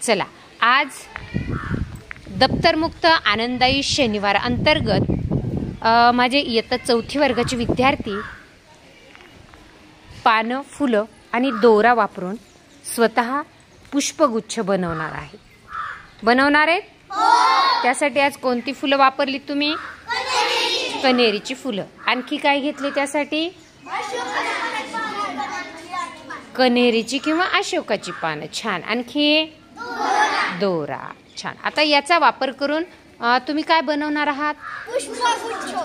चला, आज दप्तरमुक्त आनंददायी शनिवार अंतर्गत माझे इयत्ता 4थी वर्गाचे विद्यार्थी पानं, फुलं आणि दोरा वापरून स्वतः पुष्पगुच्छ बनवणार आहेत. त्यासाठी आज कोणती फुलं वापरली तुम्ही? कनेरीची फुलं. आणखी काय घेतले त्यासाठी? कनेरीची किंवा अशोकाची पानं. छान. आणखी दोरा. छान. आता याचा वापर करून तुम्ही काय बनवणार आहात?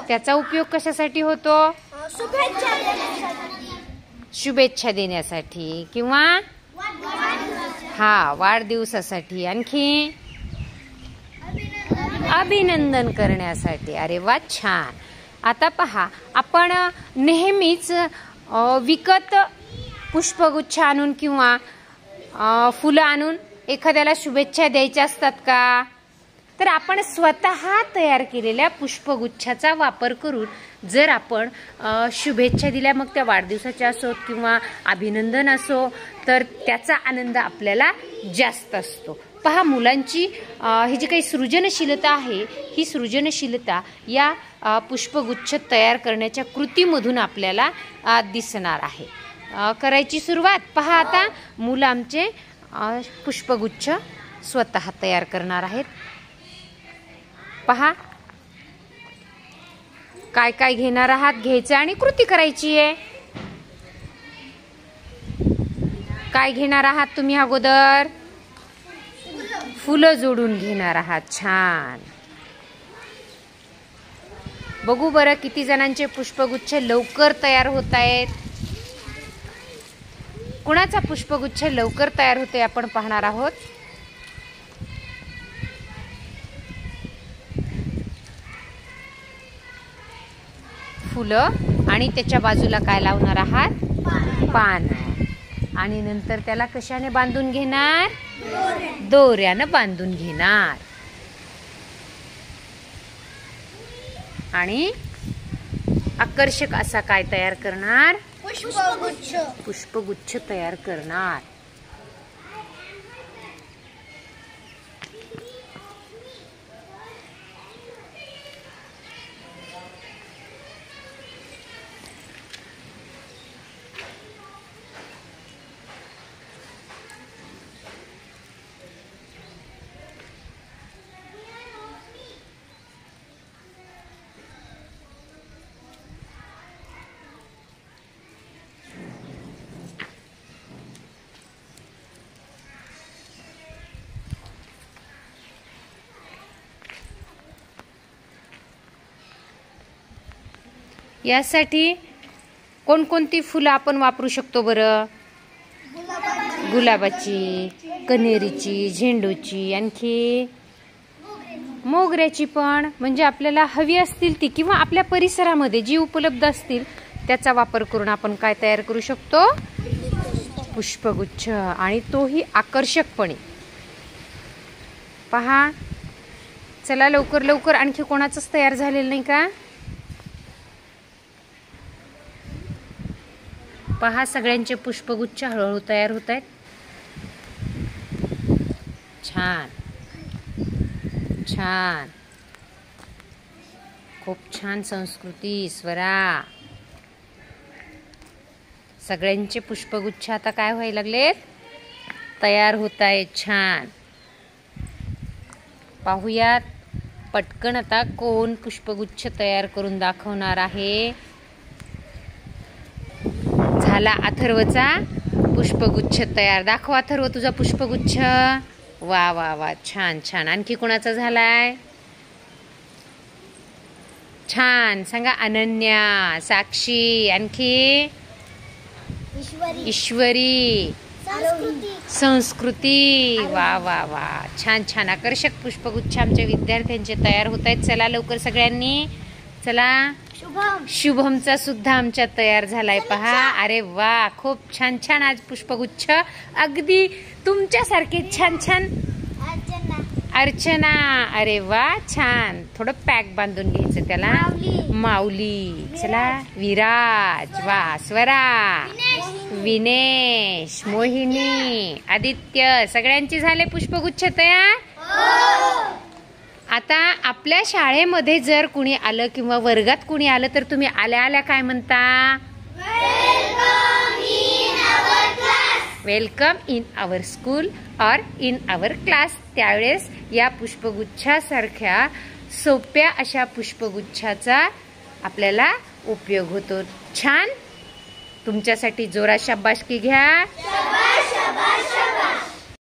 त्याचा उपयोग कशासाठी होतो? शुभेच्छा देण्यासाठी किंवा वाढदिवसासाठी. आणखी अभिनंदन करण्यासाठी. अरे वा, छान. आता पहा, आपण नेहमीच विकत पुष्पगुच्छ आणून किंवा फुलं आणून एखाद्याला शुभेच्छा द्यायच्या असतात का? तर आपण स्वतः तयार केलेल्या पुष्पगुच्छाचा वापर करून जर आपण शुभेच्छा दिल्या, मग त्या वाढदिवसाच्या असो किंवा अभिनंदन असो, तर त्याचा आनंद आपल्याला जास्त असतो. पहा, मुलांची ही जी काही सृजनशीलता आहे, ही सृजनशीलता या पुष्पगुच्छ तयार करण्याच्या कृतीमधून आपल्याला दिसणार आहे. करायची सुरुवात. पहा, आता मुलं आमचे पुष्पगुच्छ स्वतः तयार करणार आहेत. पहा, काय काय घेणार आहात, घ्यायचं आणि कृती करायची आहे. काय घेणार आहात तुम्ही? अगोदर फुलं जोडून घेणार आहात. छान. बघू बरं किती जणांचे पुष्पगुच्छ लवकर तयार होत आहेत. कुणाचा पुष्पगुच्छ लवकर तयार होतोय आपण पाहणार आहोत. फुलं आणि त्याच्या बाजूला काय लावणार आहात? पान. आणि नंतर त्याला कशाने बांधून घेणार? दोऱ्यानं बांधून घेणार. आणि आकर्षक असा काय तयार करणार? पुष्पगुच्छ तयार करणार. यासाठी कोणकोणती फुलं आपण वापरू शकतो बरं? गुलाबाची, कनेरीची, झेंडूची, आणखी मोगऱ्याची पण. म्हणजे आपल्याला हवी असतील ती किंवा आपल्या परिसरामध्ये जी उपलब्ध असतील त्याचा वापर करून आपण काय तयार करू शकतो? पुष्पगुच्छ. आणि तोही आकर्षकपणे. पहा, चला लवकर लवकर. आणखी कोणाचंच तयार झालेलं नाही का? पहा, सगळ्यांचे पुष्पगुच्छ हळूहळू तयार होत आहेत. छान छान. खूप छान संस्कृती. स्वरा. सगळ्यांचे पुष्पगुच्छ आता काय व्हायला लागलेत? तयार होत आहेत. छान. पाहूयात पटकन आता कोण पुष्पगुच्छ तयार करून दाखवणार आहे. झाला अथर्वचा पुष्पगुच्छ तयार. दाखव अथर्व तुझा पुष्पगुच्छ. वा वा वा, छान छान. आणखी कोणाचा झालाय? छान. सांगा. अनन्या, साक्षी, आणखी ईश्वरी, संस्कृती. वा वा वा, छान छान. आकर्षक पुष्पगुच्छ आमच्या विद्यार्थ्यांचे तयार होत आहेत. चला लवकर सगळ्यांनी. चला. शुभमचा सुद्धा आमच्या तयार झालाय. पहा. अरे वा, खूप छान छान. आज पुष्पगुच्छ अगदी तुमच्यासारखे छान छान. अर्चना. अरे वा, छान. थोडं पॅक बांधून घ्यायचं त्याला. माऊली. चला. विराज. वा. स्वरा. विनेश, मोहिनी, आदित्य सगळ्यांची झाले पुष्पगुच्छ तयार. आता आपल्या शाळेमध्ये जर कुणी आलं किंवा वर्गात कुणी आलं तर तुम्ही आल्या आल्या काय म्हणता? वेलकम इन आवर स्कूल और इन आवर क्लास. त्यावेळेस या पुष्पगुच्छासारख्या सोप्या अशा पुष्पगुच्छाचा आपल्याला उपयोग होतो. छान. तुमच्यासाठी जोरात शाबासकी घ्या.